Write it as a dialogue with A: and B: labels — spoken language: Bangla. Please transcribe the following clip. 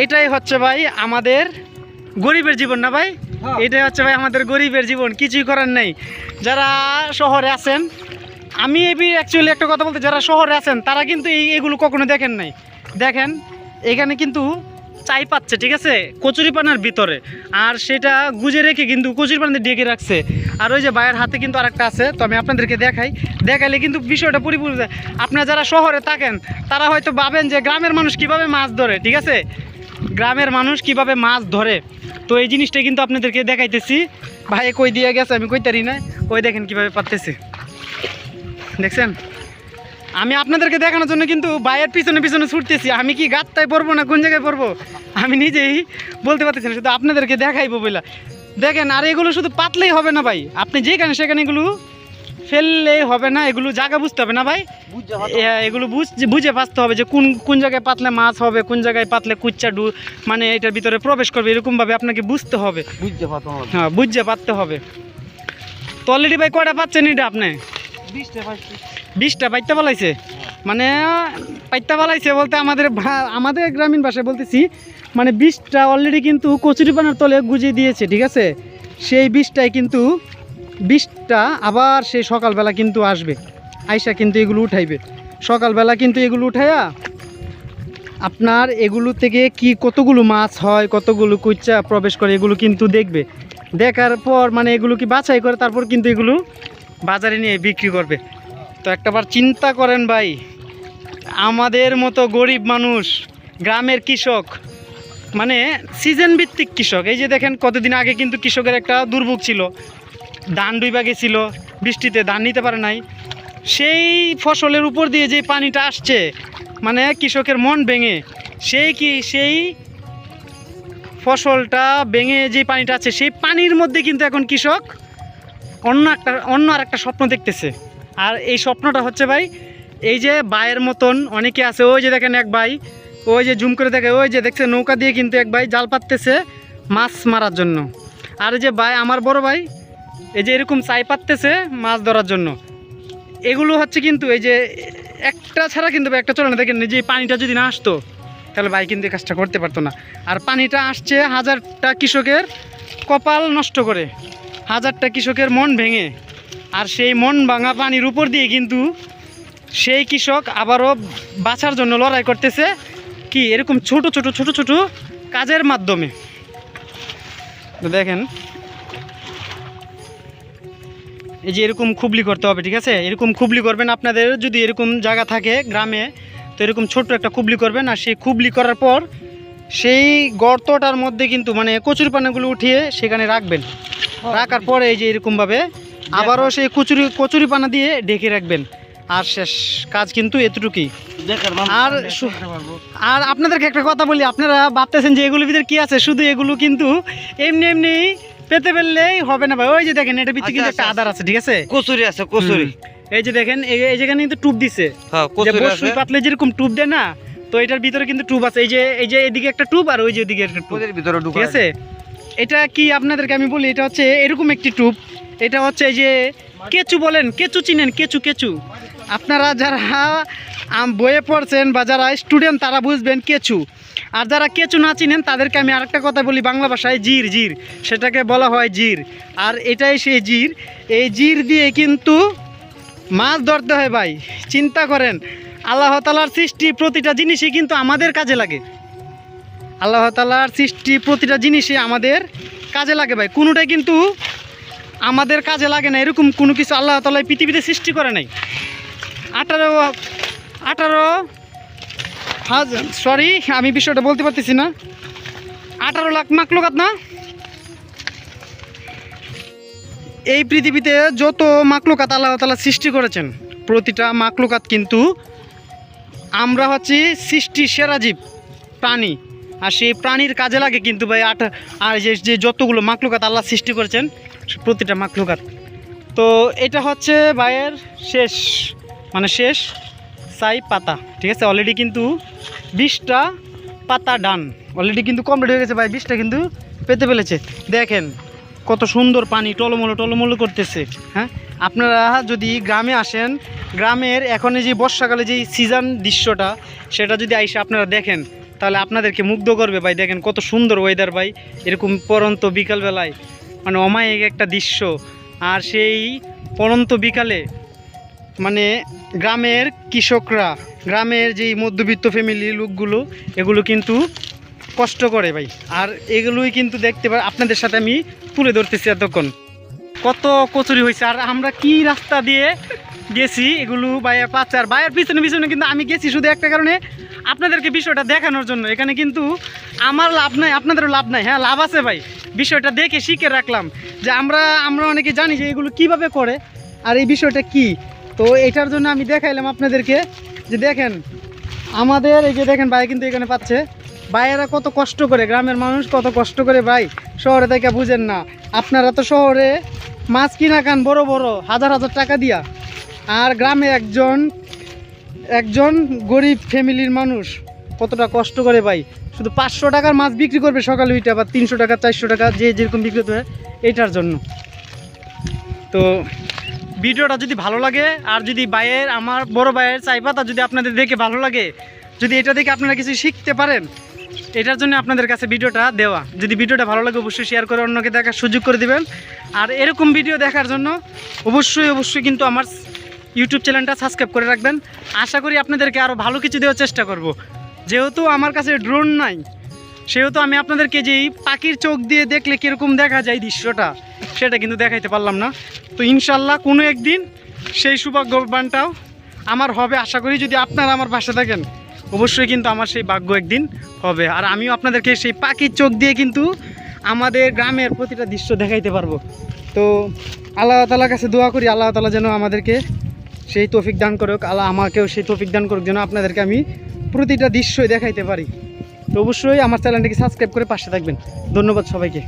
A: এটাই হচ্ছে ভাই আমাদের গরিবের জীবন না ভাই, এটাই হচ্ছে ভাই আমাদের গরিবের জীবন, কিছুই করার নেই। যারা শহরে আছেন, আমি অ্যাকচুয়ালি একটা কথা বলতে, যারা শহরে আছেন তারা কিন্তু এগুলো কখনো দেখেন নাই। দেখেন এখানে কিন্তু চাই পাচ্ছে, ঠিক আছে, কচুরিপানার ভিতরে, আর সেটা গুজে রেখে কিন্তু কচুরিপানা ঢেকে রাখছে। আর ওই যে ভাইয়ের হাতে কিন্তু আরেকটা আছে, তো আমি আপনাদেরকে দেখাইলে কিন্তু বিষয়টা পরিপূর্ণ। আপনারা যারা শহরে থাকেন তারা হয়তো ভাবেন যে গ্রামের মানুষ কিভাবে মাছ ধরে, ঠিক আছে, গ্রামের মানুষ কিভাবে মাছ ধরে। তো এই জিনিসটা কিন্তু আপনাদেরকে দেখাইতেছি। ভাই কই দিয়ে গেছে আমি কইতারি না, ওই দেখেন কিভাবে পারতেছে, দেখছেন। আমি আপনাদেরকে দেখানোর জন্য কিন্তু ভাইয়ের পিছনে পিছনে ছুটতেছি। আমি কি গাতটায় পড়বো না কোন জায়গায় পড়বো আমি নিজেই বলতে পারতেছি না, শুধু আপনাদেরকে দেখাইবো বইলা। দেখেন, আর এগুলো শুধু পাতলেই হবে না ভাই, আপনি যেখানে সেখানে এগুলো ফেললেই হবে না, এগুলো জায়গা বুঝতে হবে না ভাই, এগুলো বুঝে বাঁচতে হবে যে কোন জায়গায় পাতলে মাছ হবে, কোন জায়গায় পাতলে কুচ্চা মানে এটার ভিতরে প্রবেশ করবে, এরকমভাবে আপনাকে বুঝতে হবে, হ্যাঁ বুঝে পাততে হবে। তো অলরেডি ভাই কয়টা পাচ্ছেন এটা আপনি? 20টা পাইতে পালাইছে, মানে পাইতে পালাইছে বলতে আমাদের গ্রামীণ ভাষায় বলতেছি, মানে 20টা অলরেডি কিন্তু কচুরিপানার তলে গুজিয়ে দিয়েছে, ঠিক আছে। সেই 20টায় কিন্তু 20টা আবার সেই সকালবেলা কিন্তু আসবে, আইসা কিন্তু এগুলো উঠাইবে সকালবেলা, কিন্তু এগুলো উঠাইয়া আপনার এগুলো থেকে কি কতগুলো মাছ হয়, কতগুলো কুচ্চা প্রবেশ করে, এগুলো কিন্তু দেখবে। দেখার পর মানে এগুলো কি বাছাই করে তারপর কিন্তু এগুলো বাজারে নিয়ে বিক্রি করবে। তো একটাবার চিন্তা করেন ভাই, আমাদের মতো গরিব মানুষ, গ্রামের কৃষক, মানে সিজন ভিত্তিক কৃষক, এই যে দেখেন কতদিন আগে কিন্তু কৃষকের একটা দুর্ভোগ ছিল, ধান ডুইবা গেছিল, বৃষ্টিতে ধান নিতে পারে নাই, সেই ফসলের উপর দিয়ে যে পানিটা আসছে, মানে কৃষকের মন ভেঙে সেই ফসলটা ভেঙে যে পানিটা আছে, সেই পানির মধ্যে কিন্তু এখন কৃষক অন্য আর একটা স্বপ্ন দেখতেছে। আর এই স্বপ্নটা হচ্ছে ভাই, এই যে ভাইয়ের মতন অনেকে আছে, ওই যে দেখেন এক ভাই, ওই যে জুম করে দেখে, ওই যে দেখছে নৌকা দিয়ে কিন্তু এক ভাই জাল পাততেছে মাছ মারার জন্য। আর এই যে ভাই আমার বড় ভাই, এই যে এরকম চাই পাততেছে মাছ ধরার জন্য। এগুলো হচ্ছে কিন্তু এই যে একটা ছাড়া কিন্তু একটা চলে না। দেখেন যে পানিটা যদি না আসতো তাহলে ভাই কিন্তু এই কাজটা করতে পারতো না। আর পানিটা আসছে হাজারটা কৃষকের কপাল নষ্ট করে, হাজারটা কৃষকের মন ভেঙে, আর সেই মন ভাঙা পানির উপর দিয়ে কিন্তু সেই কৃষক আবারও বাঁচার জন্য লড়াই করতেছে, কি এরকম ছোট ছোট কাজের মাধ্যমে। তো দেখেন এই যে এরকম খুবলি করতে হবে, ঠিক আছে, এরকম খুবলি করবেন। আপনাদের যদি এরকম জায়গা থাকে গ্রামে, তো এরকম ছোট্ট একটা খুবলি করবেন, আর সেই খুবলি করার পর সেই গর্তটার মধ্যে কিন্তু মানে কচুরিপানাগুলো উঠিয়ে সেখানে রাখবেন। রাখার পরে এই যে এরকমভাবে আবারও সেই কচুরিপানা দিয়ে ঢেকে রাখবেন। আর শেষ কাজ কিন্তু এতটুকুই। আর আপনাদেরকে একটা কথা বলি, আপনারা ভাবতেছেন যে এগুলোর ভিতরে কি আছে, শুধু এগুলো কিন্তু এমনি পেতে ফেললেই হবে না ভাই। ওই যে দেখেন এটার ভিতরে কিন্তু একটা আদার আছে, ঠিক আছে,
B: কচুরি আছে, কচুরি।
A: এই যে দেখেন এই যেখানে কিন্তু টুপ দিছে, বসুই পাতলে যেরকম টুপ দেয় না, তো এটার ভিতরে কিন্তু টুপ আছে। এই যে এদিকে একটা টুপ আর ওই যে ওদিকে একটা টুপ, ঠিক আছে। এটা কি আপনাদেরকে আমি বলি, এটা হচ্ছে এরকম একটি টুপ। এটা হচ্ছে এই যে কেঁচু বলেন, কেঁচু চিনেন, কেঁচু আপনারা যারা বইয়ে পড়ছেন বা যারা স্টুডেন্ট তারা বুঝবেন কেঁচু। আর যারা কেঁচু না চিনেন তাদেরকে আমি আরেকটা কথা বলি বাংলা ভাষায়, জির, সেটাকে বলা হয় জির। আর এটাই সেই জির, এই জির দিয়ে কিন্তু মাছ ধরতে হয় ভাই। চিন্তা করেন, আল্লাহ তাআলার সৃষ্টি প্রতিটা জিনিসই কিন্তু আমাদের কাজে লাগে। আল্লাহ তাআলার সৃষ্টি প্রতিটা জিনিসই আমাদের কাজে লাগে ভাই, কোনোটাই কিন্তু আমাদের কাজে লাগে না এরকম কোনো কিছু আল্লাহ তাআলা পৃথিবীতে সৃষ্টি করে নাই। 18,000 সরি আমি বিষয়টা বলতে পারতেছি না, 18 লাখ মাখলুকাত না, এই পৃথিবীতে যত মাখলুকাত আল্লাহ তাআলা সৃষ্টি করেছেন, প্রতিটা মাখলুকাত কিন্তু আমরা হচ্ছে সৃষ্টি সেরা জীব প্রাণী, আর সেই প্রাণীর কাজে লাগে কিন্তু ভাই। আর যে যতগুলো মাখলুকাত আল্লাহ সৃষ্টি করেছেন প্রতিটা মাখলুকাত। তো এটা হচ্ছে ভাইয়ের শেষ চাই পাতা, ঠিক আছে। অলরেডি কিন্তু 20টা পাতা ডান, অলরেডি কিন্তু কমপ্লিট হয়ে গেছে ভাই, 20টা কিন্তু পেতে ফেলেছে। দেখেন কত সুন্দর পানি টলমলো করতেছে। হ্যাঁ, আপনারা যদি গ্রামে আসেন, গ্রামের এখন যে বর্ষাকালে যেই সিজন দৃশ্যটা, সেটা যদি আইসা আপনারা দেখেন, তাহলে আপনাদেরকে মুগ্ধ করবে ভাই। দেখেন কত সুন্দর ওয়েদার ভাই, এরকম পরন্ত বিকালবেলায়, মানে অমায়িক একটা দৃশ্য। আর সেই পরন্ত বিকালে মানে গ্রামের কৃষকরা, গ্রামের যেই মধ্যবিত্ত ফ্যামিলি লোকগুলো, এগুলো কিন্তু কষ্ট করে ভাই। আর এগুলোই কিন্তু দেখতে পাই আপনাদের সাথে আমি তুলে ধরতেছি এতক্ষণ। কত কচুরি হয়েছে, আর আমরা কি রাস্তা দিয়ে গেছি এগুলো ভাইয়ের পাচ্ছে। আর ভাইয়ের পিছনে পিছনে কিন্তু আমি গেছি শুধু একটা কারণে, আপনাদেরকে বিষয়টা দেখানোর জন্য। এখানে কিন্তু আমার লাভ নাই, আপনাদেরও লাভ নাই। হ্যাঁ, লাভ আছে ভাই, বিষয়টা দেখে শিখে রাখলাম যে আমরা অনেকে জানি যে এগুলো কিভাবে করে আর এই বিষয়টা কি। তো এটার জন্য আমি দেখাইলাম আপনাদেরকে যে দেখেন আমাদের এই যে দেখেন ভাই কিন্তু এখানে পাচ্ছে। ভাইয়েরা কত কষ্ট করে, গ্রামের মানুষ কত কষ্ট করে ভাই, শহরে থেকে বুঝেন না আপনারা। তো শহরে মাছ কিনা খান বড় বড় হাজার হাজার টাকা দিয়া, আর গ্রামে একজন গরিব ফ্যামিলির মানুষ কতটা কষ্ট করে ভাই। শুধু 500 টাকার মাছ বিক্রি করবে সকালে উঠে, আবার 300 টাকা 400 টাকা যে যেরকম বিক্রি করতে হয় এইটার জন্য। তো ভিডিওটা যদি ভালো লাগে, আর যদি ভাইয়ের, আমার বড় ভাইয়ের চাইপাতা যদি আপনাদের দেখে ভালো লাগে, যদি এটা দেখে আপনারা কিছু শিখতে পারেন, এটার জন্য আপনাদের কাছে ভিডিওটা দেওয়া। যদি ভিডিওটা ভালো লাগে অবশ্যই শেয়ার করে অন্যকে দেখার সুযোগ করে দিবেন। আর এরকম ভিডিও দেখার জন্য অবশ্যই কিন্তু আমার ইউটিউব চ্যানেলটা সাবস্ক্রাইব করে রাখবেন। আশা করি আপনাদেরকে আরও ভালো কিছু দেওয়ার চেষ্টা করব। যেহেতু আমার কাছে ড্রোন নাই, সেহেতু আমি আপনাদেরকে যেই পাখির চোখ দিয়ে দেখলে কীরকম দেখা যায় দৃশ্যটা, সেটা কিন্তু দেখাইতে পারলাম না। তো ইনশাল্লাহ কোনো একদিন সেই সৌভাগ্যবানটাও আমার হবে। আশা করি যদি আপনারা আমার পাশে থাকেন অবশ্যই কিন্তু আমার সেই ভাগ্য একদিন হবে। আর আমিও আপনাদেরকে সেই পাখির চোখ দিয়ে কিন্তু আমাদের গ্রামের প্রতিটা দৃশ্য দেখাইতে পারবো। তো আল্লাহ তাআলার কাছে দোয়া করি, আল্লাহ তাআলা যেন আমাদেরকে সেই তৌফিক দান করুক, আল্লাহ আমাকেও সেই তৌফিক দান করুক যেন আপনাদেরকে আমি প্রতিটা দৃশ্যই দেখাইতে পারি। তো অবশ্যই আমার চ্যানেলটিকে সাবস্ক্রাইব করে পাশে থাকবেন। ধন্যবাদ সবাইকে।